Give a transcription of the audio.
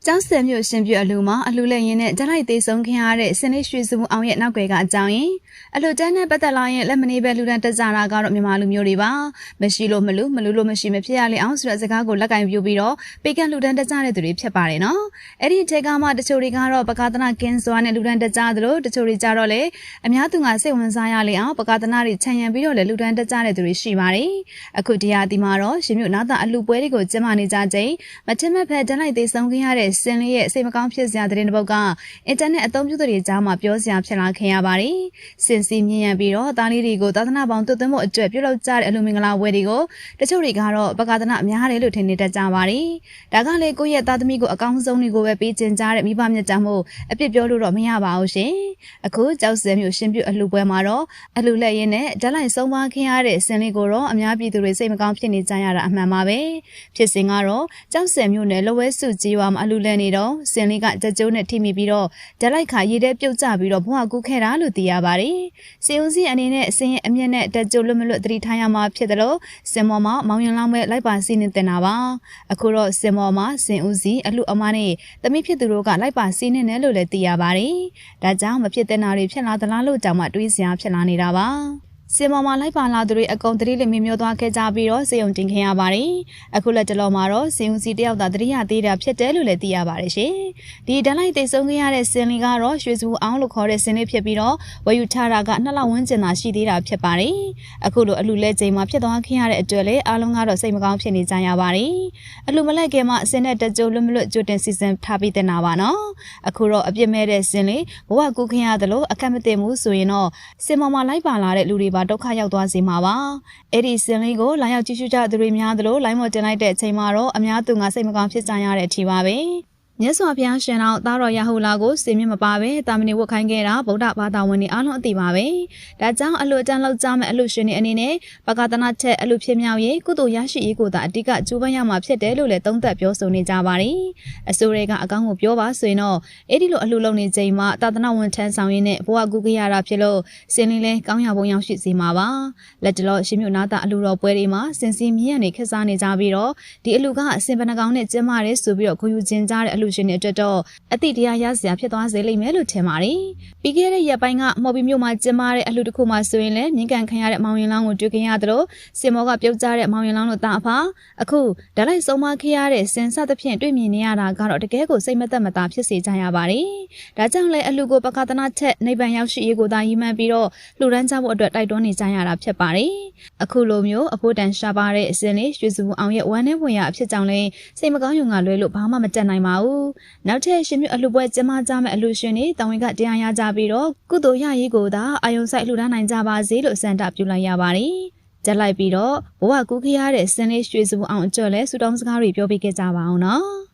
ကျောင်းဆယ်မြို့ရှင်ပြအလူမှာအလူလက်ရင်းနဲ့ဓာတ်လိုက်သေးဆုံးခင်ရတဲ့စနေရွှေစုအောင်ရဲ့နောက်ွယ်ကအကြောင်းရင်းအလူတန်းနဲ့ပတ်သက်လာရင်လက်မနေပဲလူတန်းတက်ကြတာကတော့မြန်မာလူမျိုးတွေပါမရှိလို့မလူလို့မရှိမဖြစ်ရလေအောင်ဆိုတဲ့စကားကိုလက်ကင်ပြပြီးတော့ပေကန်လူတန်းတက်ကြတဲ့သူတွေဖြစ်ပါတယ်နော်အဲ့ဒီထဲကမှတချို့တွေကတော့ပကာသနာကင်းစွာနဲ့လူတန်းတက်ကြသလိုတချို့တွေကြတော့လေအများသူကစိတ်ဝင်စားရလေအောင်ပကာသနာတွေခြံရံပြီးတော့လေလူတန်းတက်ကြတဲ့သူတွေရှိပါတယ်အခုတရားဒီမှာတော့ရှင်မြို့နာသာအလူပွဲတွေကိုကျင်းပနေကြချိန်မထင်မဲ့ဖက်ဓာတ်လိုက်သေးဆုံးခင်ရတဲ့စင်လေးရဲ့စိတ်မကောင်းဖြစ်စရာတဲ့ပုတ်ကအင်တာနက်အသုံးပြုသူတွေကြားမှာပြောစရာဖြစ်လာခင်ရပါတယ်။စင်စီမြင်ရပြီးတော့သားလေးတွေကိုသာသနာပေါင်းသွတ်သွင်းမှုအတွက်ပြုလုပ်ကြတဲ့အလူမင်္ဂလာဝဲတွေကိုတချို့တွေကတော့ပကာသနာအများတယ်လို့ထင်နေတတ်ကြပါတယ်။ဒါကလည်းကိုယ့်ရဲ့သားသမီးကိုအကောင်းဆုံးတွေကိုပဲပေးကျင်ကြတဲ့မိဘမြတ်ကြောင့်မို့အပြစ်ပြောလို့တော့မရပါဘူးရှင်။အခုကြောက်စဲမျိုးရှင်ပြုအလူပွဲမှာတော့အလူလက်ရင်းနဲ့ဓာတ်လိုက်ဆုံးပါခင်ရတဲ့စင်လေးကိုတော့အများပြည်သူတွေစိတ်မကောင်းဖြစ်နေကြရတာအမှန်ပါပဲ။ဖြစ်စဉ်ကတော့ကြောက်စဲမျိုးနဲ့လဝဲစုကြီးဝါမှာအလူလက်နေတော့စင်လေးကကြကြိုးနဲ့ထိမိပြီးတော့ဓာတ်လိုက်ခါရည်တဲ့ပြုတ်ကျပြီးတော့ဘဝကူးခဲ့တာလို့သိရပါတယ်။စင်ဦးစီအနေနဲ့အစင်ရဲ့အမျက်နဲ့တက်ကြိုးလွတ်မလွတ်သတိထားရမှာဖြစ်တယ်လို့စင်မော်မှာမောင်ရင်လောင်းမဲ့လိုက်ပါစီးနေတင်တာပါ။အခုတော့စင်မော်မှာစင်ဦးစီအလူအမနဲ့တမိဖြစ်သူတို့ကလိုက်ပါစီးနေတယ်လို့လည်းသိရပါတယ်။ဒါကြောင့်မဖြစ်တဲ့နာတွေဖြစ်လာသလားလို့ကြောင့်မှတွေးစရာဖြစ်လာနေတာပါ။စင်မော်မှာလိုက်ပါလာသူတွေအကုန်တတိလေးမြမျိုးသွားခဲ့ကြပြီးတော့စေုံတင်ခင်ရပါတယ်။အခုလက်တလောမှာတော့စင်ဦးစီတယောက်သာတတိယသေးတာဖြစ်တယ်လို့လည်းသိရပါတယ်ရှင်။ဒီဓာတ်လိုက်သိဆုံးခဲ့ရတဲ့စင်လေးကတော့ရွှေစုအောင်လို့ခေါ်တဲ့စင်လေးဖြစ်ပြီးတော့ဝယ်ယူထားတာက2လဝန်းကျင်သာရှိသေးတာဖြစ်ပါတယ်။အခုလိုအလူလဲချိန်မှာဖြစ်သွားခင်ရတဲ့အတွက်လည်းအားလုံးကတော့စိတ်မကောင်းဖြစ်နေကြရပါတယ်။အလူမလက်ကဲမှာစင်နဲ့တက်ကြိုးလွတ်မလွတ်ကြိုတင်စီစဉ်ထားပြီးတင်တာပါနော်။အခုတော့အပြစ်မဲ့တဲ့စင်လေးဘဝကူးခင်ရတယ်လို့အခက်မသိမှုဆိုရင်တော့စင်မော်မှာလိုက်ပါလာတဲ့လူတွေဒုက္ခရောက်သွားစေမှာပါအဲ့ဒီစင်လေးကိုလာရောက်ကြည့်ရှုကြသူတွေများသလိုလိုင်းမော်တင်လိုက်တဲ့အချိန်မှာတော့အများသူငါစိတ်မကောင်းဖြစ်ကြရတဲ့အထိပါပဲမြတ်စွာဘုရားရှင်တော်သားတော်ရဟုလာကိုစေမြင့်မပါပဲတာမဏေဝတ်ခိုင်းခဲ့တာဗုဒ္ဓဘာသာဝင်တွေအားလုံးအသိပါပဲဒါကြောင့်အလူအတန်းလောက်ကြမဲ့အလူရှင်တွေအနေနဲ့ပကသနာချက်အလူဖြစ်မြောက်ရေးကုသိုလ်ရရှိရေးကိုသာအတိကကျိုးပန်းရမှာဖြစ်တယ်လို့လည်းသုံးသပ်ပြောဆိုနေကြပါတယ်အစိုးရကအကောင်းကိုပြောပါဆိုရင်တော့အဲ့ဒီလိုအလူလုံနေချိန်မှာသာသနာဝန်ထမ်းဆောင်ရင်းနဲ့ဘဝကူးကြရတာဖြစ်လို့စင်လေးလဲကောင်းရပုံရောက်ရှိစေမှာပါလက်တလောရှင်မြို့နာသာအလူတော်ပွဲတွေမှာစင်စီမြင့်ရနေခက်စားနေကြပြီးတော့ဒီအလူကအစင်ပနကောင်နဲ့ကျင်းမာရဲဆိုပြီးတော့ဂုဏ်ယူခြင်းကြတဲ့အလူရှင်တွေအတွက်တော့အတိတရားရစရာဖြစ်သွားစေလိမ့်မယ်လို့ထင်ပါတယ်။ပြီးခဲ့တဲ့ရက်ပိုင်းကမော်ဘီမြို့မှာကျင်းပတဲ့အလှူတစ်ခုမှဆိုရင်လည်းမြင့်ကန်ခံရတဲ့မောင်ရင်လောင်းကိုတွေ့ခင်ရသလိုစင်မောကပြုတ်ကျတဲ့မောင်ရင်လောင်းတို့တာအဖအခုဓာတ်လိုက်ဆုံးမခဲ့ရတဲ့စင်စသဖြင့်တွေ့မြင်နေရတာကတော့တကယ်ကိုစိတ်မသက်မသာဖြစ်စေကြရပါတယ်။ဒါကြောင့်လည်းအလှူကိုပကသနာချက်နိဗ္ဗာန်ရောက်ရှိရေးကိုသာရည်မှန်းပြီးတော့လှူဒန်းကြဖို့အတွက်တိုက်တွန်းနေကြရတာဖြစ်ပါတယ်။အခုလိုမျိုးအဖို့တန်ရှားပါတဲ့အစင်လေးရွှေစုအောင်ရဲ့ဝမ်းနဲ့ဝင်ရအဖြစ်ကြောင့်လည်းစိတ်မကောင်းရုံကလွဲလို့ဘာမှမတက်နိုင်ပါဘူး။နောက်ထပ်ရှင်မြို့အလှပွဲကျင်းပကြမဲ့အလှရှင်တွေတာဝန်ကတရားရကြပြီးတော့ကုသိုလ်ရရေးကိုသာအာယုံဆိုင်လှူဒါန်းနိုင်ကြပါစေလို့စံတပြုလိုက်ရပါတယ်။ကြက်လိုက်ပြီးတော့ဘဝကူးခရတဲ့စင်လေးရွှေစုအောင်အကျော်လဲဆူတောင်းစကားတွေပြောပြခဲ့ကြပါအောင်နော်။